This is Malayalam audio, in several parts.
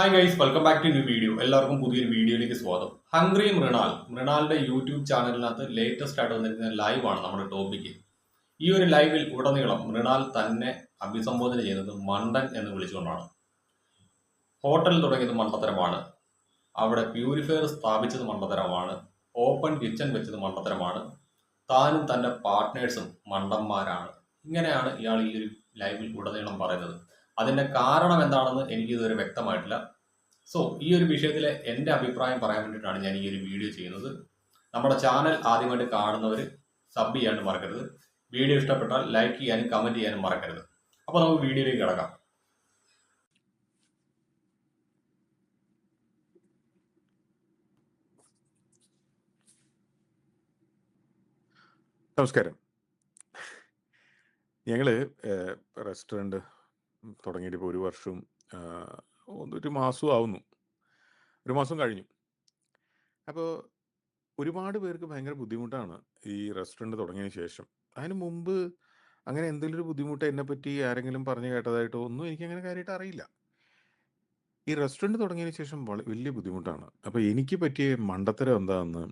Hi guys, welcome back to new video. എല്ലാവർക്കും പുതിയൊരു വീഡിയോയിലേക്ക് സ്വാഗതം. ഹംഗ്രി മൃണാലിന്റെ യൂട്യൂബ് ചാനലിനകത്ത് ലേറ്റസ്റ്റ് ആയിട്ട് വന്നിരിക്കുന്ന ലൈവ് ആണ് നമ്മുടെ ടോപ്പിക്ക്. ഈ ഒരു ലൈവിൽ ഉടനീളം മൃണാൽ തന്നെ അഭിസംബോധന ചെയ്യുന്നത് മണ്ടൻ എന്ന് വിളിച്ചുകൊണ്ടാണ്. ഹോട്ടൽ തുടങ്ങിയത് മണ്ടത്തരമാണ്, അവിടെ പ്യൂരിഫയർ സ്ഥാപിച്ചത് മണ്ടത്തരമാണ്, ഓപ്പൺ കിച്ചൺ വെച്ചത് മണ്ടത്തരമാണ്, താനും തന്റെ പാർട്ട്നേഴ്സും മണ്ടന്മാരാണ്. ഇങ്ങനെയാണ് ഇയാൾ ഈ ഒരു ലൈവിൽ ഉടനീളം പറയുന്നത്. അതിന്റെ കാരണം എന്താണെന്ന് എനിക്ക് ഇതുവരെ വ്യക്തമായിട്ടില്ല. സോ ഈ ഒരു വിഷയത്തിൽ എൻ്റെ അഭിപ്രായം പറയാൻ വേണ്ടിയിട്ടാണ് ഞാൻ ഈ ഒരു വീഡിയോ ചെയ്യുന്നത്. നമ്മുടെ ചാനൽ ആദ്യമായിട്ട് കാണുന്നവർ സബ് ചെയ്യാനും മറക്കരുത്. വീഡിയോ ഇഷ്ടപ്പെട്ടാൽ ലൈക്ക് ചെയ്യാനും കമന്റ് ചെയ്യാനും മറക്കരുത്. അപ്പോൾ നമുക്ക് വീഡിയോയിലേക്ക് കിടക്കാം. നമസ്കാരം. ഞങ്ങള് റെസ്റ്റോറൻറ്റ് തുടങ്ങിയിട്ട് ഇപ്പോൾ 1 വർഷവും ഒരു മാസവും ആവുന്നു. 1 മാസം കഴിഞ്ഞു. അപ്പോൾ ഒരുപാട് പേർക്ക് ഭയങ്കര ബുദ്ധിമുട്ടാണ് ഈ റെസ്റ്റോറൻറ്റ് തുടങ്ങിയതിന് ശേഷം. അതിന് മുമ്പ് അങ്ങനെ എന്തെങ്കിലും ഒരു ബുദ്ധിമുട്ട് എന്നെപ്പറ്റി ആരെങ്കിലും പറഞ്ഞു കേട്ടതായിട്ടോ ഒന്നും എനിക്കങ്ങനെ കാര്യമായിട്ട് അറിയില്ല. ഈ റെസ്റ്റോറൻറ്റ് തുടങ്ങിയതിന് ശേഷം വലിയ ബുദ്ധിമുട്ടാണ്. അപ്പോൾ എനിക്ക് പറ്റിയ മണ്ടത്തരം എന്താണെന്ന്,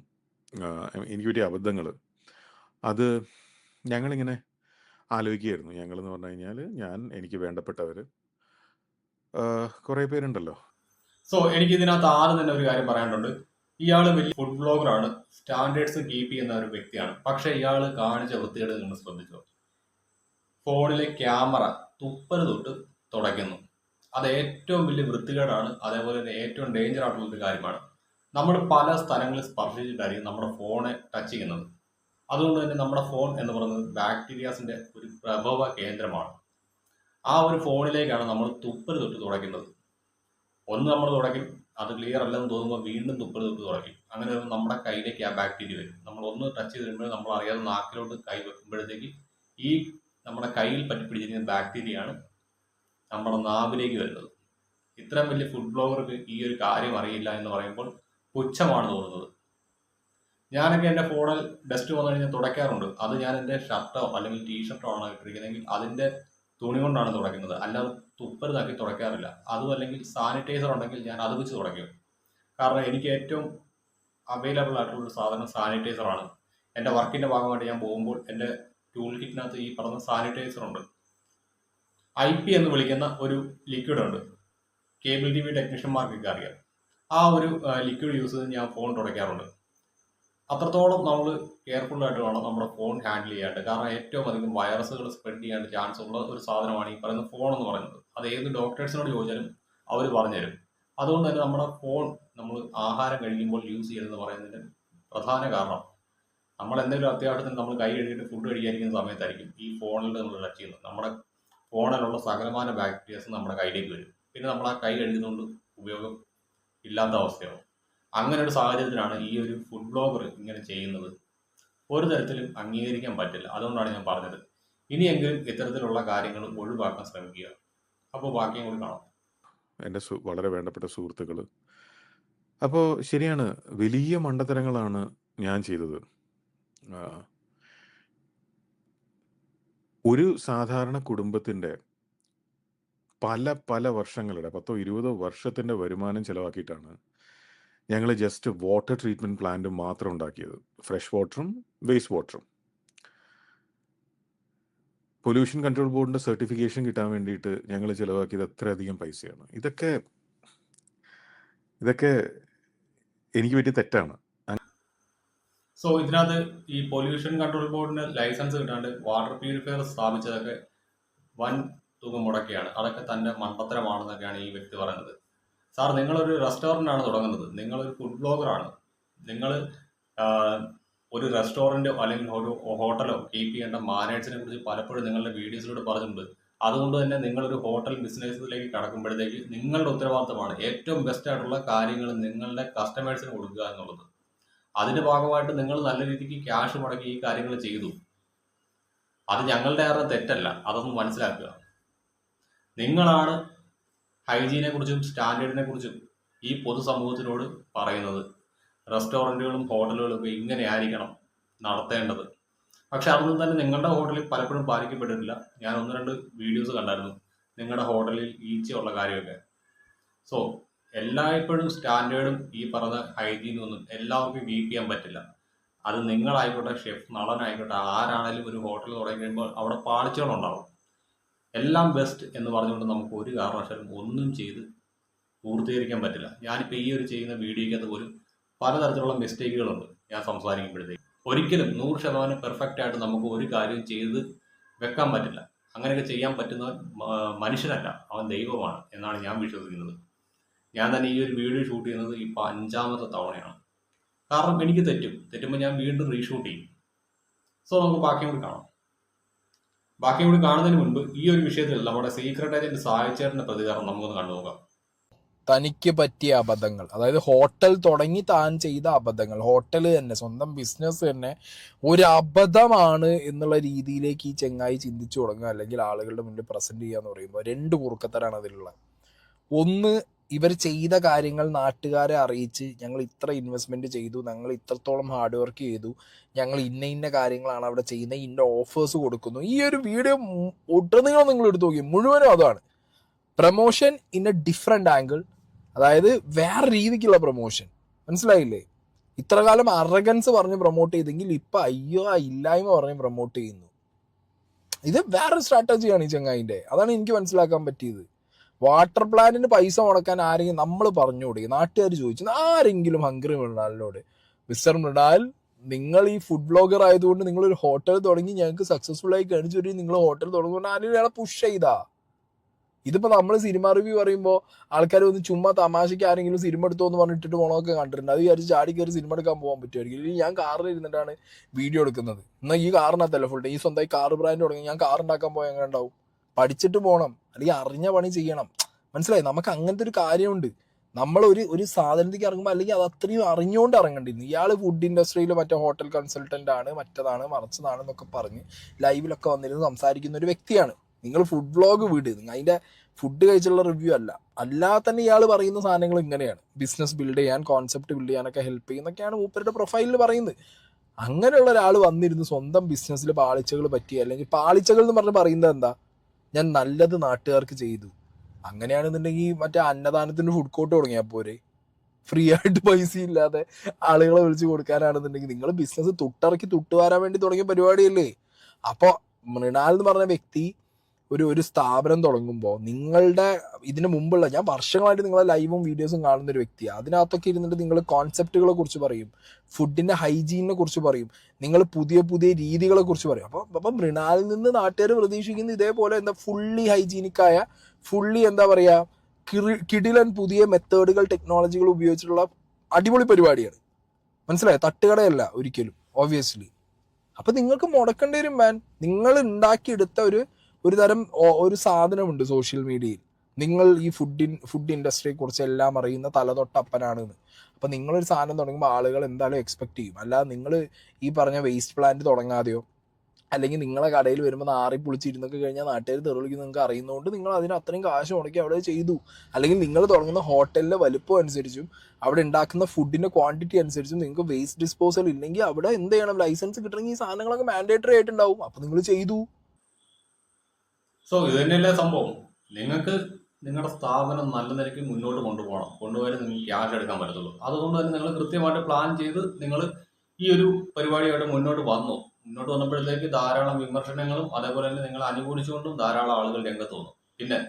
എനിക്ക് പറ്റിയ അബദ്ധങ്ങൾ, അത് ഞങ്ങളിങ്ങനെ ആലോചിക്കുകയായിരുന്നു. ഞങ്ങളെന്ന് പറഞ്ഞു കഴിഞ്ഞാൽ എനിക്ക് വേണ്ടപ്പെട്ടവർ കുറേ പേരുണ്ടല്ലോ. സോ എനിക്ക് ഇതിനകത്ത് ആദ്യം തന്നെ ഒരു കാര്യം പറയാനുണ്ട്. ഇയാൾ വലിയ ഫുഡ് ബ്ലോഗറാണ്, സ്റ്റാൻഡേർഡ്സ് കീപ്പ് ചെയ്യുന്ന ഒരു വ്യക്തിയാണ്. പക്ഷെ ഇയാൾ കാണിച്ച വൃത്തികേട് നിങ്ങൾ ശ്രദ്ധിച്ചോ? ഫോണിലെ ക്യാമറ തുപ്പല് തൊട്ട് തുടയ്ക്കുന്നു. അത് ഏറ്റവും വലിയ വൃത്തികേടാണ്. അതേപോലെ തന്നെ ഏറ്റവും ഡേഞ്ചർ ആയിട്ടുള്ള ഒരു കാര്യമാണ്. നമ്മൾ പല സ്ഥലങ്ങളിൽ സ്പർശിച്ചിട്ടായിരിക്കും നമ്മുടെ ഫോണെ ടച്ച് ചെയ്യുന്നത്. അതുകൊണ്ട് തന്നെ നമ്മുടെ ഫോൺ എന്ന് പറയുന്നത് ബാക്ടീരിയാസിന്റെ ഒരു പ്രഭവ കേന്ദ്രമാണ്. ആ ഒരു ഫോണിലേക്കാണ് നമ്മൾ തുപ്പൽ തൊട്ട് തുടയ്ക്കുന്നത്. ഒന്ന് നമ്മൾ തുടയ്ക്കും, അത് ക്ലിയർ അല്ലെന്ന് തോന്നുമ്പോൾ വീണ്ടും തുപ്പൽ തൊട്ട് തുടയ്ക്കും. അങ്ങനെ വരുമ്പോൾ നമ്മുടെ കയ്യിലേക്ക് ആ ബാക്ടീരിയ വരും. നമ്മൾ ഒന്ന് ടച്ച് ചെയ്ത് കഴിയുമ്പോൾ നമ്മൾ അറിയാതെ നാക്കിലോട്ട് കൈ വെക്കുമ്പോഴത്തേക്ക് ഈ നമ്മുടെ കയ്യിൽ പറ്റി പിടിച്ചിരിക്കുന്ന ബാക്ടീരിയയാണ് നമ്മുടെ നാവിലേക്ക് വരുന്നത്. ഇത്രയും വലിയ ഫുഡ് ബ്ലോഗർക്ക് ഈ ഒരു കാര്യം അറിയില്ല എന്ന് പറയുമ്പോൾ പുച്ഛമാണ് തോന്നുന്നത്. ഞാനൊക്കെ എൻ്റെ ഫോണിൽ ഡസ്റ്റ് വന്നു കഴിഞ്ഞാൽ തുടയ്ക്കാറുണ്ട്. അത് ഞാൻ എൻ്റെ ഷർട്ടോ അല്ലെങ്കിൽ ടീഷർട്ടോ ആണ് ഇട്ടിരിക്കുന്നതെങ്കിൽ അതിൻ്റെ തുണി കൊണ്ടാണ് തുടയ്ക്കുന്നത്. അല്ലാതെ തുപ്പൽ താക്കി തുടയ്ക്കാറില്ല. അതും അല്ലെങ്കിൽ സാനിറ്റൈസർ ഉണ്ടെങ്കിൽ ഞാൻ അത് വെച്ച് തുടയ്ക്കും. കാരണം എനിക്ക് ഏറ്റവും അവൈലബിൾ ആയിട്ടുള്ള ഒരു സാധനം സാനിറ്റൈസറാണ്. എൻ്റെ വർക്കിൻ്റെ ഭാഗമായിട്ട് ഞാൻ പോകുമ്പോൾ എൻ്റെ ടൂൾ കിറ്റിനകത്ത് ഈ പറഞ്ഞ സാനിറ്റൈസർ ഉണ്ട്. IP എന്ന് വിളിക്കുന്ന ഒരു ലിക്വിഡ് ഉണ്ട്. കേബിൾ TV ടെക്നീഷ്യന്മാർക്കൊക്കെ അറിയാം. ആ ഒരു ലിക്വിഡ് യൂസ് ചെയ്ത് ഞാൻ ഫോൺ തുടയ്ക്കാറുണ്ട്. അത്രത്തോളം നമ്മൾ കെയർഫുൾ ആയിട്ട് വേണം നമ്മുടെ ഫോൺ ഹാൻഡിൽ ചെയ്യാനായിട്ട്. കാരണം ഏറ്റവും അധികം വൈറസുകൾ സ്പ്രെഡ് ചെയ്യാൻ ചാൻസ് ഉള്ള ഒരു സാധനമാണ് ഈ പറയുന്ന ഫോൺ എന്ന് പറയുന്നത്. അത് ഏത് ഡോക്ടേഴ്സിനോട് ചോദിച്ചാലും അവർ പറഞ്ഞുതരും. അതുകൊണ്ട് തന്നെ നമ്മുടെ ഫോൺ നമ്മൾ ആഹാരം കഴിക്കുമ്പോൾ യൂസ് ചെയ്യണമെന്ന് പറയുന്നതിൻ്റെ പ്രധാന കാരണം, നമ്മൾ എന്തെങ്കിലും അത്യാവശ്യത്തിന് നമ്മൾ കൈ കഴുകിയിട്ട് ഫുഡ് കഴിക്കാതിരിക്കുന്ന സമയത്തായിരിക്കും ഈ ഫോണിൽ നമ്മൾ ടച്ച് ചെയ്യുന്നത്. നമ്മുടെ ഫോണിലുള്ള സകലമാന ബാക്ടീരിയസ് നമ്മുടെ കയ്യിലേക്ക് വരും. പിന്നെ നമ്മൾ ആ കൈ കഴുകുന്നതുകൊണ്ട് ഉപയോഗം ഇല്ലാത്ത അവസ്ഥയാവും. അങ്ങനെ ഒരു സാഹചര്യത്തിലാണ് ഈ ഒരു ഫുഡ് ബ്ലോഗർ ഇങ്ങനെ ചെയ്യുന്നത്. ഒരു തരത്തിലും അംഗീകരിക്കാൻ പറ്റില്ല. അതുകൊണ്ടാണ് ഞാൻ പറഞ്ഞത്, ഇനിയെങ്കിലും ഇത്തരത്തിലുള്ള കാര്യങ്ങൾ ഒഴിവാക്കാൻ ശ്രമിക്കുക. അപ്പോൾ ബാക്കിയും കൂടി കാണാം. എൻ്റെ വളരെ വേണ്ടപ്പെട്ട സുഹൃത്തുക്കൾ, അപ്പോൾ ശരിയാണ്, വലിയ മണ്ടത്തരങ്ങളാണ് ഞാൻ ചെയ്തത്. ഒരു സാധാരണ കുടുംബത്തിൻ്റെ പല വർഷങ്ങളുടെ 10-20 വർഷത്തിൻ്റെ വരുമാനം ചിലവാക്കിയിട്ടാണ് ഞങ്ങൾ ജസ്റ്റ് വാട്ടർ ട്രീറ്റ്മെൻറ്റ് പ്ലാന്റ് മാത്രം ഉണ്ടാക്കിയത്. ഫ്രഷ് വാട്ടറും വേസ്റ്റ് വാട്ടറും. പൊല്യൂഷൻ കൺട്രോൾ ബോർഡിൻ്റെ സർട്ടിഫിക്കേഷൻ കിട്ടാൻ വേണ്ടിയിട്ട് ഞങ്ങൾ ചിലവാക്കിയത് അത്രയധികം പൈസയാണ്. ഇതൊക്കെ എനിക്ക് പറ്റിയ തെറ്റാണ്. സോ ഇതിനകത്ത് ഈ പൊല്യൂഷൻ കൺട്രോൾ ബോർഡിന് ലൈസൻസ് കിട്ടാണ്ട് വാട്ടർ പ്യൂരിഫയർ സ്ഥാപിച്ചതൊക്കെ വൻ തുക മുടക്കിയാണ്. അതൊക്കെ തൻ്റെ മണ്ടത്തരമാണെന്നൊക്കെയാണ് ഈ വ്യക്തി പറയുന്നത്. സാർ, നിങ്ങളൊരു റെസ്റ്റോറൻ്റ് ആണ് തുടങ്ങുന്നത്, നിങ്ങളൊരു ഫുഡ് ബ്ലോഗറാണ്. നിങ്ങൾ ഒരു റെസ്റ്റോറൻറ്റോ അല്ലെങ്കിൽ ഒരു ഹോട്ടലോ കീപ്പ് ചെയ്യേണ്ട മാനേഴ്സിനെ കുറിച്ച് പലപ്പോഴും നിങ്ങളുടെ വീഡിയോസിലൂടെ പറഞ്ഞിട്ടുണ്ട്. അതുകൊണ്ട് തന്നെ നിങ്ങളൊരു ഹോട്ടൽ ബിസിനസ്സിലേക്ക് കടക്കുമ്പോഴത്തേക്ക് നിങ്ങളുടെ ഉത്തരവാദിത്തമാണ് ഏറ്റവും ബെസ്റ്റ് ആയിട്ടുള്ള കാര്യങ്ങൾ നിങ്ങളുടെ കസ്റ്റമേഴ്സിന് കൊടുക്കുക എന്നുള്ളത്. അതിൻ്റെ ഭാഗമായിട്ട് നിങ്ങൾ നല്ല രീതിക്ക് ക്യാഷ് മുടക്കി ഈ കാര്യങ്ങൾ ചെയ്തു. അത് ഞങ്ങളുടെ ആരുടെ തെറ്റല്ല, അതൊന്ന് മനസ്സിലാക്കുക. നിങ്ങളാണ് ഹൈജീനെ കുറിച്ചും സ്റ്റാൻഡേർഡിനെ കുറിച്ചും ഈ പൊതുസമൂഹത്തിനോട് പറയുന്നത്. റെസ്റ്റോറൻറ്റുകളും ഹോട്ടലുകളും ഒക്കെ ഇങ്ങനെ ആയിരിക്കണം നടത്തേണ്ടത്. പക്ഷെ അതൊന്നും തന്നെ നിങ്ങളുടെ ഹോട്ടലിൽ പലപ്പോഴും പാലിക്കപ്പെട്ടിട്ടില്ല. ഞാൻ 1-2 വീഡിയോസ് കണ്ടായിരുന്നു നിങ്ങളുടെ ഹോട്ടലിൽ ഈച്ചയുള്ള കാര്യമൊക്കെ. സോ എല്ലായ്പ്പോഴും സ്റ്റാൻഡേർഡും ഈ പറഞ്ഞ ഹൈജീനും ഒന്നും എല്ലാവർക്കും കീപ്പ് ചെയ്യാൻ പറ്റില്ല. അത് നിങ്ങളായിക്കോട്ടെ, ഷെഫ്, നടനായിക്കോട്ടെ, ആരാണേലും ഒരു ഹോട്ടൽ തുടങ്ങി കഴിയുമ്പോൾ അവിടെ പാളിച്ചകളുണ്ടാവും. എല്ലാം ബെസ്റ്റ് എന്ന് പറഞ്ഞുകൊണ്ട് നമുക്ക് ഒരു കാരണവശാലും ഒന്നും ചെയ്ത് പൂർത്തീകരിക്കാൻ പറ്റില്ല. ഞാനിപ്പോൾ ഈ ഒരു ചെയ്യുന്ന വീഡിയോയ്ക്കകത്ത് പോലും പലതരത്തിലുള്ള മിസ്റ്റേക്കുകളുണ്ട് ഞാൻ സംസാരിക്കുമ്പോഴത്തേക്ക്. ഒരിക്കലും 100% പെർഫെക്റ്റ് ആയിട്ട് നമുക്ക് ഒരു കാര്യം ചെയ്ത് വെക്കാൻ പറ്റില്ല. അങ്ങനെയൊക്കെ ചെയ്യാൻ പറ്റുന്നവൻ മനുഷ്യനല്ല, അവൻ ദൈവമാണ് എന്നാണ് ഞാൻ വിശ്വസിക്കുന്നത്. ഞാൻ തന്നെ ഈ ഒരു വീഡിയോ ഷൂട്ട് ചെയ്യുന്നത് ഇപ്പോൾ 5ാമത്തെ തവണയാണ്. കാരണം എനിക്ക് തെറ്റുമ്പോൾ ഞാൻ വീണ്ടും റീഷൂട്ട് ചെയ്യും. സോ നമുക്ക് ബാക്കിയും കൂടി കാണാം. ബാക്കിയും കൂടി കാണുന്നതിന് മുൻപ് ഈ ഒരു വിഷയത്തിൽ നമ്മുടെ സീക്രട്ട് ഏജന്റ് സായിച്ചേട്ടന്റെ പ്രതികരണം നമുക്കൊന്ന് കണ്ടുനോക്കാം. തനിക്ക് പറ്റിയ അബദ്ധങ്ങൾ, അതായത് ഹോട്ടൽ തുടങ്ങി താൻ ചെയ്ത അബദ്ധങ്ങൾ, ഹോട്ടൽ തന്നെ സ്വന്തം ബിസിനസ് തന്നെ ഒരു അബദ്ധമാണ് എന്നുള്ള രീതിയിലേക്ക് ഈ ചെങ്ങായി ചിന്തിച്ചു തുടങ്ങുക, അല്ലെങ്കിൽ ആളുകളുടെ മുന്നിൽ പ്രസന്റ് ചെയ്യുക എന്ന് പറയുമ്പോൾ 2 കുറുക്കത്തരാണ് അതിലുള്ള. ഒന്ന്, ഇവർ ചെയ്ത കാര്യങ്ങൾ നാട്ടുകാരെ അറിയിച്ച് ഞങ്ങൾ ഇത്ര ഇൻവെസ്റ്റ്മെന്റ് ചെയ്തു, ഞങ്ങൾ ഇത്രത്തോളം ഹാർഡ് വർക്ക് ചെയ്തു, ഞങ്ങൾ ഇന്ന കാര്യങ്ങളാണ് അവിടെ ചെയ്യുന്നത്, ഇന്ന ഓഫേഴ്സ് കൊടുക്കുന്നു. ഈ ഒരു വീഡിയോ ഒട്ടുനീളം നിങ്ങൾ എടുത്തു നോക്കി, മുഴുവനും അതാണ് promotion in A different angle. അതായത് വേറെ രീതിക്കുള്ള പ്രൊമോഷൻ. മനസ്സിലായില്ലേ? ഇത്ര കാലം അറഗൻസ് പറഞ്ഞ് പ്രൊമോട്ട് ചെയ്തെങ്കിൽ ഇപ്പൊ അയ്യോ ഇല്ലായ്മ പറഞ്ഞ് പ്രൊമോട്ട് ചെയ്യുന്നു. ഇത് വേറൊരു സ്ട്രാറ്റജിയാണ് ഈ ചങ്ങായിന്റെ. അതാണ് എനിക്ക് മനസ്സിലാക്കാൻ പറ്റിയത്. വാട്ടർ പ്ലാന്റിന് പൈസ മുടക്കാൻ ആരെങ്കിലും നമ്മൾ പറഞ്ഞു കൊടുക്കും, നാട്ടുകാർ ചോദിച്ചു, ആരെങ്കിലും ഹംഗ്രി മൃണാലിനോട്, മിസ്റ്റർ മൃണാൽ, നിങ്ങൾ ഈ ഫുഡ് ബ്ലോഗർ ആയതുകൊണ്ട് നിങ്ങൾ ഒരു ഹോട്ടൽ തുടങ്ങി ഞങ്ങൾക്ക് സക്സസ്ഫുൾ ആയി കാണിച്ചു തരും, നിങ്ങൾ ഹോട്ടൽ തുടങ്ങുമ്പോൾ ആരെങ്കിലും പുഷ് ചെയ്താ? ഇതിപ്പോ നമ്മൾ സിനിമ റിവ്യൂ പറയുമ്പോൾ ആൾക്കാർ ഒന്ന് ചുമ്മാ തമാശയ്ക്ക് ആരെങ്കിലും സിനിമ എടുത്തോ എന്ന് പറഞ്ഞിട്ട് പോണൊക്കെ കണ്ടിട്ടുണ്ട്. അത് വിചാരിച്ച് ചാടി കയറി സിനിമ എടുക്കാൻ പോകാൻ പറ്റുമായിരിക്കും. ഇല്ലെങ്കിൽ ഞാൻ കാറിൽ ഇരുന്നിട്ടാണ് വീഡിയോ എടുക്കുന്നത്, എന്നാൽ ഈ കാറിനകത്തല്ല ഫുൾ ടൈം. ഈ സ്വന്തമായി കാർ ബ്രാൻഡ് തുടങ്ങി ഞാൻ കാർ ഉണ്ടാക്കാൻ പോയാൽ എങ്ങനെ ഉണ്ടാവും? പഠിച്ചിട്ട് പോകണം, അല്ലെങ്കിൽ അറിഞ്ഞ പണി ചെയ്യണം. മനസ്സിലായി? നമുക്ക് അങ്ങനത്തെ ഒരു കാര്യമുണ്ട്. നമ്മൾ ഒരു സാധനത്തേക്ക് ഇറങ്ങുമ്പോൾ അല്ലെങ്കിൽ അത് അത്രയും അറിഞ്ഞുകൊണ്ട് ഇറങ്ങേണ്ടിരുന്നു. ഇയാൾ ഫുഡ് ഇൻഡസ്ട്രിയിൽ മറ്റേ ഹോട്ടൽ കൺസൾട്ടന്റ് ആണ്, മറ്റതാണ് മറിച്ചതാണ് എന്നൊക്കെ പറഞ്ഞ് ലൈവിലൊക്കെ വന്നിരുന്ന് സംസാരിക്കുന്ന ഒരു വ്യക്തിയാണ്. നിങ്ങൾ ഫുഡ് വ്ളോഗ് വിട്, നിങ്ങൾ അതിന്റെ ഫുഡ് കഴിച്ചുള്ള റിവ്യൂ അല്ലാതെ തന്നെ ഇയാൾ പറയുന്ന സാധനങ്ങൾ ഇങ്ങനെയാണ്. ബിസിനസ് ബിൽഡ് ചെയ്യാൻ, കോൺസെപ്റ്റ് ബിൽഡ് ചെയ്യാനൊക്കെ ഹെൽപ്പ് ചെയ്യുന്നൊക്കെയാണ് മൂപ്പരുടെ പ്രൊഫൈലിൽ പറയുന്നത്. അങ്ങനെയുള്ള ഒരാൾ വന്നിരുന്ന് സ്വന്തം ബിസിനസ്സിൽ പാളിച്ചകൾ പറ്റിയ, അല്ലെങ്കിൽ പാളിച്ചകൾ എന്ന് പറഞ്ഞ് പറയുന്നത് എന്താ, ഞാൻ നല്ലത് നാട്ടുകാർക്ക് ചെയ്തു. അങ്ങനെയാണെന്നുണ്ടെങ്കിൽ മറ്റേ അന്നദാനത്തിന്റെ ഫുഡ് കോർട്ട് തുടങ്ങിയാൽ പോരെ? ഫ്രീ ആയിട്ട് പൈസ ഇല്ലാതെ ആളുകളെ വിളിച്ചു കൊടുക്കാനാണെന്നുണ്ടെങ്കിൽ നിങ്ങൾ ബിസിനസ് തൊട്ടിറക്കി തൊട്ടുവരാൻ വേണ്ടി തുടങ്ങിയ പരിപാടിയല്ലേ? അപ്പോൾ മൃണാൽ എന്ന് പറഞ്ഞ വ്യക്തി ഒരു സ്ഥാപനം തുടങ്ങുമ്പോൾ നിങ്ങളുടെ ഇതിന് മുമ്പുള്ള, ഞാൻ വർഷങ്ങളായിട്ട് നിങ്ങളെ ലൈവും വീഡിയോസും കാണുന്ന ഒരു വ്യക്തിയാണ്. അതിനകത്തൊക്കെ ഇരുന്നിട്ട് നിങ്ങൾ കോൺസെപ്റ്റുകളെ കുറിച്ച് പറയും, ഫുഡിന്റെ ഹൈജീനിനെ കുറിച്ച് പറയും, നിങ്ങൾ പുതിയ രീതികളെ കുറിച്ച് പറയും. അപ്പം മൃണാലിൽ നിന്ന് നാട്ടുകാർ പ്രതീക്ഷിക്കുന്നത് ഇതേപോലെ എന്താ ഫുള്ളി ഹൈജീനിക്കായ, ഫുള്ളി എന്താ പറയാ, കിടിലൻ പുതിയ മെത്തേഡുകൾ, ടെക്നോളജികൾ ഉപയോഗിച്ചിട്ടുള്ള അടിപൊളി പരിപാടിയാണ്. മനസ്സിലായോ? തട്ടുകടയല്ല ഒരിക്കലും, ഓബ്വിയസ്ലി. അപ്പൊ നിങ്ങൾക്ക് മുടക്കേണ്ടി വരും മാൻ. നിങ്ങൾ ഉണ്ടാക്കിയെടുത്ത ഒരു തരം ഒരു സാധനമുണ്ട് സോഷ്യൽ മീഡിയയിൽ. നിങ്ങൾ ഈ ഫുഡ് ഇൻഡസ്ട്രിയെ കുറിച്ച് എല്ലാം അറിയുന്ന തലതൊട്ടപ്പനാണെന്ന്. അപ്പൊ നിങ്ങളൊരു സാധനം തുടങ്ങുമ്പോൾ ആളുകൾ എന്തായാലും എക്സ്പെക്ട് ചെയ്യും. അല്ലാതെ നിങ്ങൾ ഈ പറഞ്ഞ വേസ്റ്റ് പ്ലാന്റ് തുടങ്ങാതെയോ, അല്ലെങ്കിൽ നിങ്ങളെ കടയിൽ വരുമ്പോൾ നാറി പൊളിച്ചിരുന്നൊക്കെ കഴിഞ്ഞാൽ നാട്ടുകാർ തെറിവിളിക്കുന്ന നിങ്ങൾക്ക് അറിയുന്നതുകൊണ്ട് നിങ്ങൾ അതിന് അത്രയും കാശ് മുടക്കി അവിടെ ചെയ്തു. അല്ലെങ്കിൽ നിങ്ങൾ തുടങ്ങുന്ന ഹോട്ടലിലെ വലുപ്പം അനുസരിച്ചും അവിടെ ഉണ്ടാക്കുന്ന ഫുഡിന്റെ ക്വാണ്ടിറ്റി അനുസരിച്ചും നിങ്ങൾക്ക് വേസ്റ്റ് ഡിസ്പോസൽ ഇല്ലെങ്കിൽ അവിടെ എന്ത് ചെയ്യണം, ലൈസൻസ് കിട്ടണമെങ്കിൽ ഈ സാധനങ്ങളൊക്കെ മാൻഡേറ്ററി ആയിട്ടുണ്ടാവും. അപ്പൊ നിങ്ങൾ ചെയ്തു. സോ ഇത് തന്നെയല്ലേ സംഭവം. നിങ്ങൾക്ക് നിങ്ങളുടെ സ്ഥാപനം നല്ല നിലയ്ക്ക് മുന്നോട്ട് കൊണ്ടുപോയാലേ നിങ്ങൾക്ക് ക്യാഷ് എടുക്കാൻ പറ്റത്തുള്ളൂ. അതുകൊണ്ട് തന്നെ നിങ്ങൾ കൃത്യമായിട്ട് പ്ലാൻ ചെയ്ത് നിങ്ങൾ ഈ ഒരു പരിപാടിയായിട്ട് മുന്നോട്ട് വന്നപ്പോഴത്തേക്ക് ധാരാളം വിമർശനങ്ങളും അതേപോലെ തന്നെ നിങ്ങൾ അനുകൂലിച്ചുകൊണ്ടും ധാരാളം ആളുകൾ രംഗത്ത് വന്നു. പിന്നെ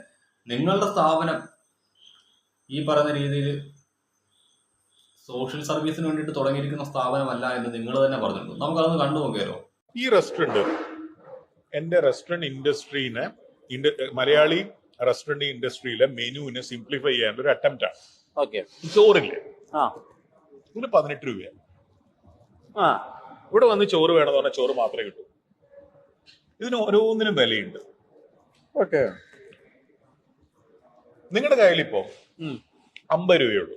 നിങ്ങളുടെ സ്ഥാപനം ഈ പറയുന്ന രീതിയിൽ സോഷ്യൽ സർവീസിന് വേണ്ടിയിട്ട് തുടങ്ങിയിരിക്കുന്ന സ്ഥാപനമല്ല എന്ന് നിങ്ങൾ തന്നെ പറഞ്ഞിട്ടുണ്ട്. നമുക്കതൊന്ന് കണ്ടു നോക്കിയാലോ? ഈ റെസ്റ്റോറന്റ് എന്റെ റെസ്റ്റോറന്റ് ഇൻഡസ്ട്രീനെ, മലയാളി റെസ്റ്റോറന്റ് ഇൻഡസ്ട്രിയിലെ മെനുവിനെ സിംപ്ലിഫൈ ചെയ്യാൻ ഒരു അറ്റംപ്റ്റ് ആണ്. ഓക്കെ. ചോറില്ലേ, ഇതിന് 18 രൂപയാണ്. ഇവിടെ വന്ന് ചോറ് വേണമെന്ന് പറഞ്ഞാൽ ചോറ് മാത്രമേ കിട്ടൂ. ഇതിന് ഓരോന്നിനും വിലയുണ്ട്. ഓക്കെ. നിങ്ങളുടെ കയ്യിൽ ഇപ്പോ 50 രൂപയുള്ളൂ.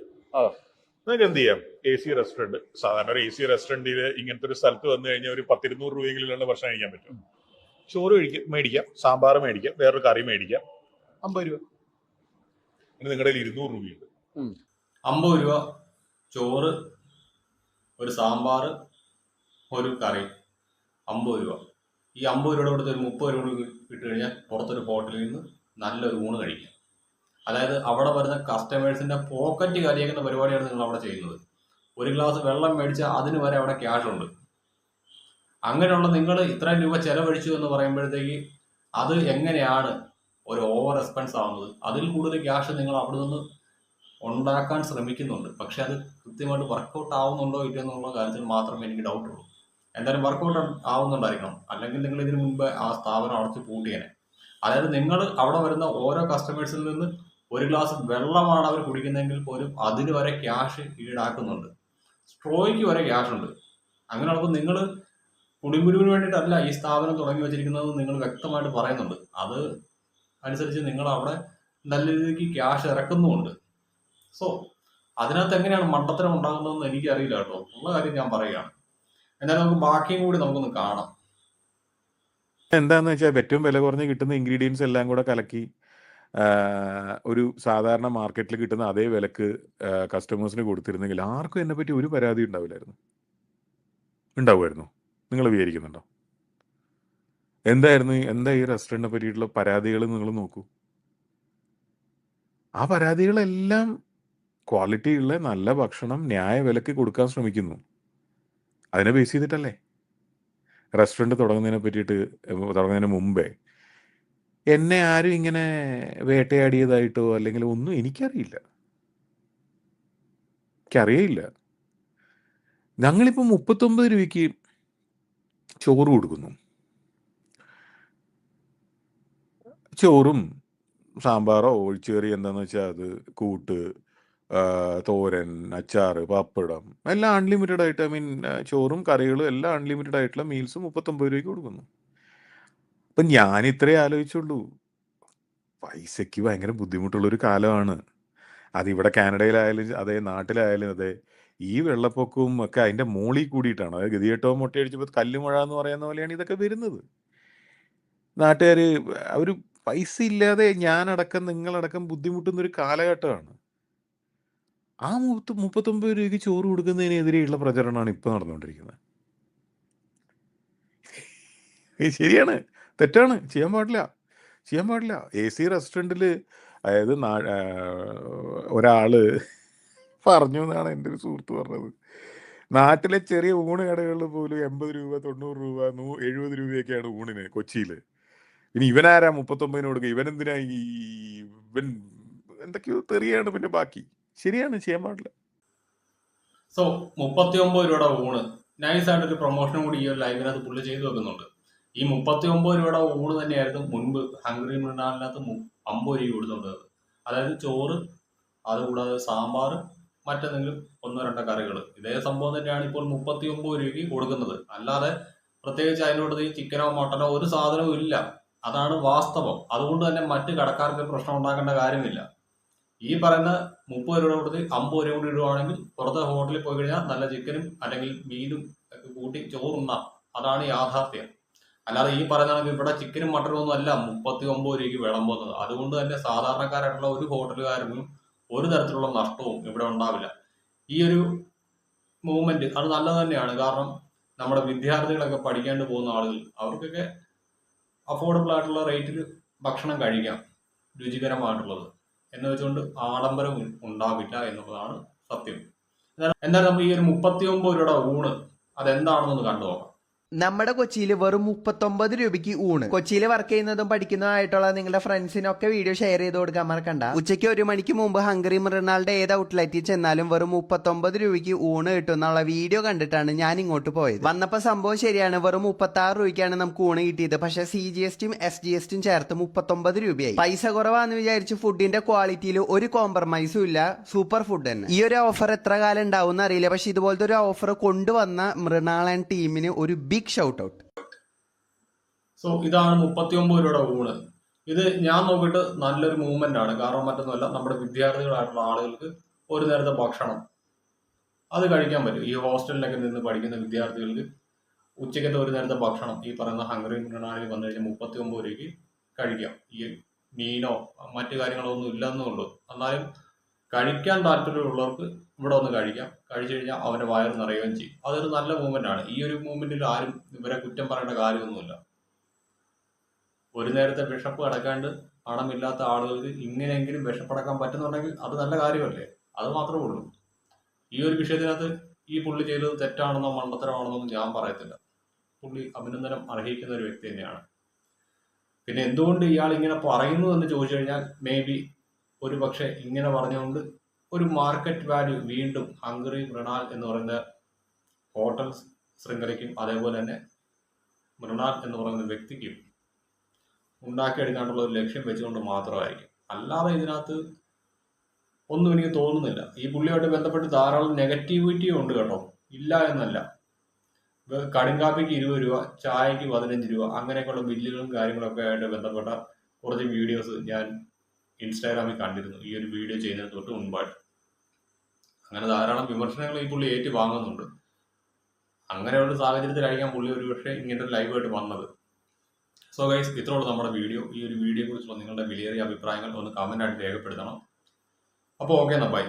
നിങ്ങൾക്ക് എന്ത് ചെയ്യാം? AC റെസ്റ്റോറന്റ്, സാധാരണ ഒരു AC റെസ്റ്റോറന്റിൽ ഇങ്ങനത്തെ ഒരു സ്ഥലത്ത് വന്നു കഴിഞ്ഞാൽ ഒരു 10-200 രൂപയെങ്കിലുള്ള ഭക്ഷണം കഴിക്കാൻ പറ്റും. ചോറ് മേടിക്കാം, സാമ്പാർ മേടിക്കാം, വേറൊരു കറി മേടിക്കാം, 50 രൂപ. പിന്നെ നിങ്ങളുടെ കയ്യിൽ 200 രൂപയുണ്ട്. 50 രൂപ ചോറ്, ഒരു സാമ്പാർ, ഒരു കറി, 50 രൂപ. ഈ 50 രൂപയുടെ കൊടുത്ത് ഒരു 30 രൂപ ഇട്ട് കഴിഞ്ഞാൽ പുറത്തൊരു ഹോട്ടലിൽ നിന്ന് നല്ലൊരു ഊണ് കഴിക്കാം. അതായത് അവിടെ വരുന്ന കസ്റ്റമേഴ്സിന്റെ പോക്കറ്റ് കലിയാക്കുന്ന പരിപാടിയാണ് നിങ്ങൾ അവിടെ ചെയ്യുന്നത്. ഒരു ഗ്ലാസ് വെള്ളം മേടിച്ചാൽ അതിന് വരെ അവിടെ ക്യാഷ് ഉണ്ട്. അങ്ങനെയുള്ള നിങ്ങൾ ഇത്രയും രൂപ ചെലവഴിച്ചു എന്ന് പറയുമ്പോഴത്തേക്ക് അത് എങ്ങനെയാണ് ഒരു ഓവർ എക്സ്പെൻസ് ആവുന്നത്? അതിൽ കൂടുതൽ ക്യാഷ് നിങ്ങൾ അവിടെ നിന്ന് ഉണ്ടാക്കാൻ ശ്രമിക്കുന്നുണ്ട്. പക്ഷെ അത് കൃത്യമായിട്ട് വർക്കൗട്ട് ആവുന്നുണ്ടോ ഇല്ലയോ എന്നുള്ള കാര്യത്തിൽ മാത്രമേ എനിക്ക് ഡൗട്ട് ഉള്ളൂ. എന്തായാലും വർക്കൗട്ട് ആവുന്നുണ്ടായിരിക്കണം, അല്ലെങ്കിൽ നിങ്ങൾ ഇതിനു മുമ്പ് ആ സ്ഥാപനം അടച്ചു പൂട്ടിയേനെ. അതായത് നിങ്ങൾ അവിടെ വരുന്ന ഓരോ കസ്റ്റമേഴ്സിൽ നിന്ന് ഒരു ഗ്ലാസ് വെള്ളമാണ് അവർ കുടിക്കുന്നതെങ്കിൽ പോലും അതിന് വരെ ക്യാഷ് ഈടാക്കുന്നുണ്ട്. സ്ട്രോയ്ക്ക് വരെ ക്യാഷ് ഉണ്ട്. അങ്ങനെയുള്ളപ്പോൾ നിങ്ങൾ കുടിങ്കുരുവിന് വേണ്ടിയിട്ടല്ല ഈ സ്ഥാപനം തുടങ്ങി വെച്ചിരിക്കുന്നത് നിങ്ങൾ വ്യക്തമായിട്ട് പറയുന്നുണ്ട്. അത് അനുസരിച്ച് നിങ്ങൾ അവിടെ നല്ല രീതിക്ക് ക്യാഷ് ഇറക്കുന്നുമുണ്ട്. സോ അതിനകത്ത് എങ്ങനെയാണ് മണ്ടത്തരം ഉണ്ടാകുന്നതെന്ന് എനിക്കറിയില്ല കേട്ടോ, ഉള്ള കാര്യം ഞാൻ പറയുകയാണ്. എന്നാലും നമുക്ക് ബാക്കിയും കൂടി നമുക്കൊന്ന് കാണാം. എന്താന്ന് വെച്ചാൽ ഏറ്റവും വില കുറഞ്ഞ് കിട്ടുന്ന ഇൻഗ്രീഡിയൻസ് എല്ലാം കൂടെ കലക്കി ഒരു സാധാരണ മാർക്കറ്റിൽ കിട്ടുന്ന അതേ വിലക്ക് കസ്റ്റമേഴ്സിന് കൊടുത്തിരുന്നെങ്കിൽ ആർക്കും എന്നെ പറ്റി ഒരു പരാതി ഉണ്ടാവില്ലായിരുന്നു. ഉണ്ടാവുമായിരുന്നു? നിങ്ങൾ വിചാരിക്കുന്നുണ്ടോ? എന്താ ഈ റെസ്റ്റോറൻറ്റിനെ പറ്റിയിട്ടുള്ള പരാതികൾ നിങ്ങൾ നോക്കൂ. ആ പരാതികളെല്ലാം ക്വാളിറ്റിയുള്ള നല്ല ഭക്ഷണം ന്യായ വിലക്ക് കൊടുക്കാൻ ശ്രമിക്കുന്നു. അതിനെ ബേസ് ചെയ്തിട്ടല്ലേ റെസ്റ്റോറൻറ്റ് തുടങ്ങുന്നതിന് മുമ്പേ എന്നെ ആരും ഇങ്ങനെ വേട്ടയാടിയതായിട്ടോ അല്ലെങ്കിൽ ഒന്നും എനിക്കറിയില്ല. ഞങ്ങളിപ്പോൾ 39 രൂപയ്ക്ക് ചോറ് കൊടുക്കുന്നു. ചോറും സാമ്പാറോ ഒഴിച്ചുകറി എന്താന്ന് വെച്ചാൽ അത് കൂട്ട്, തോരൻ, അച്ചാറ്, പപ്പടം എല്ലാം അൺലിമിറ്റഡ് ആയിട്ട്, ചോറും കറികളും എല്ലാം അൺലിമിറ്റഡ് ആയിട്ടുള്ള മീൽസ് 39 രൂപയ്ക്ക് കൊടുക്കുന്നു. അപ്പം ഞാൻ ഇത്രേ ആലോചിച്ചുള്ളൂ, പൈസയ്ക്ക് ഭയങ്കര ബുദ്ധിമുട്ടുള്ളൊരു കാലമാണ്. അതിവിടെ കാനഡയിലായാലും അതെ, നാട്ടിലായാലും അതെ. ഈ വെള്ളപ്പൊക്കവും ഒക്കെ അതിൻ്റെ മോളിൽ കൂടിയിട്ടാണ്. അതായത് ഗതികെട്ടവൻ മുട്ടയടിച്ചപ്പോൾ കല്ലുമഴ എന്ന് പറയുന്ന പോലെയാണ് ഇതൊക്കെ വരുന്നത്. നാട്ടുകാർ അവർ പൈസ ഇല്ലാതെ ഞാനടക്കം നിങ്ങളടക്കം ബുദ്ധിമുട്ടുന്നൊരു കാലഘട്ടമാണ്. ആ 39 രൂപയ്ക്ക് ചോറ് കൊടുക്കുന്നതിനെതിരെയുള്ള പ്രചരണമാണ് ഇപ്പോൾ നടന്നുകൊണ്ടിരിക്കുന്നത്. ശരിയാണ്, തെറ്റാണ്, ചെയ്യാൻ പാടില്ല. AC റെസ്റ്റോറൻറ്റിൽ അതായത് ഒരാൾ പറഞ്ഞു എന്നാണ് എൻ്റെ ഒരു സുഹൃത്ത് പറഞ്ഞത്. നാട്ടിലെ ചെറിയ ഊണ് കടകളിൽ പോലും 80 രൂപ, 90 രൂപ, 70 രൂപയൊക്കെയാണ് ഊണിന് കൊച്ചിയിൽ. ഇനി ഇവനാരാ 39 കൊടുക്കുക? ഇവനെന്തിനാ ഇവൻ എന്തൊക്കെയോ തെറിയാണ് പിന്നെ ബാക്കി. ശരിയാണ്, ചെയ്യാൻ പാടില്ല. സോ 39 രൂപയുടെ ഊണ് നൈസായിട്ടൊരു പ്രൊമോഷനും കൂടി ഈ ഒരു ലൈവിനകത്ത് പുള്ളി ചെയ്തു വെക്കുന്നുണ്ട്. ഈ 39 രൂപയുടെ ഊണ് തന്നെയായിരുന്നു മുൻപ് ഹംഗറി മൃണാലിനകത്ത് 50 രൂപ കൊടുത്തുകൊണ്ടത്. അതായത് ചോറ്, അതുകൂടാതെ സാമ്പാർ, മറ്റെന്തെങ്കിലും 1-2 കറികൾ. ഇതേ സംഭവം തന്നെയാണ് ഇപ്പോൾ 39 രൂപയ്ക്ക് കൊടുക്കുന്നത്. അല്ലാതെ പ്രത്യേകിച്ച് അതിനോട് ഈ ചിക്കനോ മട്ടനോ ഒരു സാധനവും ഇല്ല. അതാണ് വാസ്തവം. അതുകൊണ്ട് തന്നെ മറ്റ് കടക്കാർക്ക് പ്രശ്നം ഉണ്ടാക്കേണ്ട കാര്യമില്ല. ഈ പറയുന്ന 30 രൂപ കൊടുത്ത് 50 രൂപ കൂടി ഇടുവാണെങ്കിൽ പുറത്തെ ഹോട്ടലിൽ പോയി കഴിഞ്ഞാൽ നല്ല ചിക്കനും അല്ലെങ്കിൽ മീനും ഒക്കെ കൂട്ടി ചോറുണ്ണാം. അതാണ് യാഥാർത്ഥ്യം. അല്ലാതെ ഈ പറയുന്ന ഇവിടെ ചിക്കനും മട്ടനും ഒന്നും അല്ല 39 രൂപയ്ക്ക് വിളമ്പുന്നത്. അതുകൊണ്ട് തന്നെ സാധാരണക്കാരായിട്ടുള്ള ഒരു ഹോട്ടലുകാരനും ഒരു തരത്തിലുള്ള നഷ്ടവും ഇവിടെ ഉണ്ടാവില്ല. ഈ ഒരു മൂവ്മെന്റ് അത് നല്ലത് തന്നെയാണ്. കാരണം നമ്മുടെ വിദ്യാർത്ഥികളൊക്കെ പഠിക്കാണ്ട് പോകുന്ന ആളുകൾ, അവർക്കൊക്കെ അഫോർഡബിൾ ആയിട്ടുള്ള റേറ്റിൽ ഭക്ഷണം കഴിക്കാം, രുചികരമായിട്ടുള്ളത്. എന്ന് വെച്ചുകൊണ്ട് ആഡംബരം ഉണ്ടാവില്ല എന്നുള്ളതാണ് സത്യം. എന്തായാലും നമുക്ക് ഈ ഒരു 39 രൂപയുടെ ഊണ് അതെന്താണെന്നൊന്ന് കണ്ടു നോക്കാം. നമ്മുടെ കൊച്ചിയിൽ വെറും 39 രൂപയ്ക്ക് ഊണ്. കൊച്ചിയിൽ വർക്ക് ചെയ്യുന്നതും പഠിക്കുന്നതുമായിട്ടുള്ള നിങ്ങളുടെ ഫ്രണ്ട്സിനൊക്കെ വീഡിയോ ഷെയർ ചെയ്ത് കൊടുക്കാൻ മറക്കണ്ട. ഉച്ചയ്ക്ക് 1 മണിക്ക് മുമ്പ് ഹംഗറി മൃണാളുടെ ഏത് ഔട്ട്ലെറ്റിൽ ചെന്നാലും വെറും 39 രൂപയ്ക്ക് ഊണ് കിട്ടുന്നുള്ള വീഡിയോ കണ്ടിട്ടാണ് ഞാൻ ഇങ്ങോട്ട് പോയത്. വന്നപ്പോൾ സംഭവം ശരിയാണ്, വെറും 36 രൂപയ്ക്കാണ് നമുക്ക് ഊണ് കിട്ടിയത്. പക്ഷെ CGSTയും SGSTയും ചേർത്ത് 39 രൂപയായി. പൈസ കുറവാന്ന് വിചാരിച്ച് ഫുഡിന്റെ ക്വാളിറ്റിയിൽ ഒരു കോംപ്രമൈസും ഇല്ല. സൂപ്പർ ഫുഡ് തന്നെ. ഈ ഒരു ഓഫർ എത്ര കാലം ഉണ്ടാവും അറിയില്ല, പക്ഷെ ഇതുപോലത്തെ ഒരു ഓഫർ കൊണ്ടുവന്ന മൃണാൾ ആൻഡ് ടീമിന് ഒരു ബിഗ് ഷൗട്ട് ഔട്ട്. സോ ഇതാണ് 39 രൂപയുടെ ഊണ്. ഇത് ഞാൻ നോക്കിയിട്ട് നല്ലൊരു മൂവ്മെന്റ് ആണ്. കാരണം മറ്റൊന്നുമല്ല, നമ്മുടെ വിദ്യാർത്ഥികളായിട്ടുള്ള ആളുകൾക്ക് ഒരു നേരത്തെ ഭക്ഷണം അത് കഴിക്കാൻ പറ്റും. ഈ ഹോസ്റ്റലിലൊക്കെ നിന്ന് പഠിക്കുന്ന വിദ്യാർത്ഥികൾക്ക് ഉച്ചക്കത്തെ ഒരു നേരത്തെ ഭക്ഷണം ഈ പറയുന്ന ഹംഗറി മൃണാലിൽ വന്നു കഴിഞ്ഞാൽ 39 രൂപയ്ക്ക് കഴിക്കാം. ഈ മീനോ മറ്റു കാര്യങ്ങളോ ഒന്നും ഇല്ലെന്നുള്ളൂ. എന്നാലും കഴിക്കാൻ താല്പര്യമുള്ളവർക്ക് ഇവിടെ ഒന്ന് കഴിക്കാം. കഴിച്ചു കഴിഞ്ഞാൽ അവന്റെ വയറ് നിറയുകയും ചെയ്യും. അതൊരു നല്ല മൂവ്മെന്റ് ആണ്. ഈ ഒരു മൂവ്മെന്റിൽ ആരും ഇവരെ കുറ്റം പറയേണ്ട കാര്യമൊന്നുമില്ല. ഒരു നേരത്തെ വിശപ്പ് അടക്കാണ്ട് പണമില്ലാത്ത ആളുകൾക്ക് ഇങ്ങനെയെങ്കിലും വിഷപ്പടക്കാൻ പറ്റുന്നുണ്ടെങ്കിൽ അത് നല്ല കാര്യമല്ലേ? അത് മാത്രമേ ഉള്ളൂ. ഈ ഒരു വിഷയത്തിനകത്ത് ഈ പുള്ളി ചെയ്തത് തെറ്റാണെന്നോ മണ്ടത്തരമാണെന്നോ ഞാൻ പറയത്തില്ല. പുള്ളി അഭിനന്ദനം അർഹിക്കുന്ന ഒരു വ്യക്തി തന്നെയാണ്. പിന്നെ എന്തുകൊണ്ട് ഇയാൾ ഇങ്ങനെ പറയുന്നു എന്ന് ചോദിച്ചു കഴിഞ്ഞാൽ മേ ബി ഒരു പക്ഷേ ഇങ്ങനെ പറഞ്ഞുകൊണ്ട് ഒരു മാർക്കറ്റ് വാല്യൂ വീണ്ടും ഹംഗറി മൃണാൽ എന്ന് പറയുന്ന ഹോട്ടൽ ശൃംഖലയ്ക്കും അതേപോലെ തന്നെ മൃണാൽ എന്ന് പറയുന്ന വ്യക്തിക്കും ഉണ്ടാക്കിയെടുക്കാനുള്ള ഒരു ലക്ഷ്യം വെച്ചുകൊണ്ട് മാത്രമായിരിക്കും. അല്ലാതെ ഇതിനകത്ത് ഒന്നും എനിക്ക് തോന്നുന്നില്ല. ഈ പുള്ളിയായിട്ട് ബന്ധപ്പെട്ട് ധാരാളം നെഗറ്റിവിറ്റിയും ഉണ്ട് കേട്ടോ, ഇല്ല എന്നല്ല. കടുങ്കാപ്പിക്ക് 20 രൂപ, ചായക്ക് 15 രൂപ, അങ്ങനെയൊക്കെയുള്ള ബില്ലുകളും കാര്യങ്ങളൊക്കെ ആയിട്ട് ബന്ധപ്പെട്ട കുറച്ച് വീഡിയോസ് ഞാൻ ഇൻസ്റ്റാഗ്രാമിൽ കണ്ടിരുന്നു ഈ ഒരു വീഡിയോ ചെയ്യുന്നതിന് തൊട്ട് മുൻപായിട്ട്. അങ്ങനെ ധാരാളം വിമർശനങ്ങൾ ഈ പുള്ളി ഏറ്റു വാങ്ങുന്നുണ്ട്. അങ്ങനെയുള്ള സാഹചര്യത്തിലായിരിക്കാം പുള്ളി ഒരു പക്ഷേ ഇങ്ങനത്തെ ലൈവായിട്ട് വന്നത്. സോ ഗൈസ്, ഇത്രയുള്ള നമ്മുടെ വീഡിയോ. ഈ ഒരു വീഡിയോയെ കുറിച്ചുള്ള നിങ്ങളുടെ വിലയേറിയ അഭിപ്രായങ്ങൾ ഒന്ന് കമൻ്റ് ആയിട്ട് രേഖപ്പെടുത്തണം. അപ്പോൾ ഓക്കെ എന്നാ, ബൈ.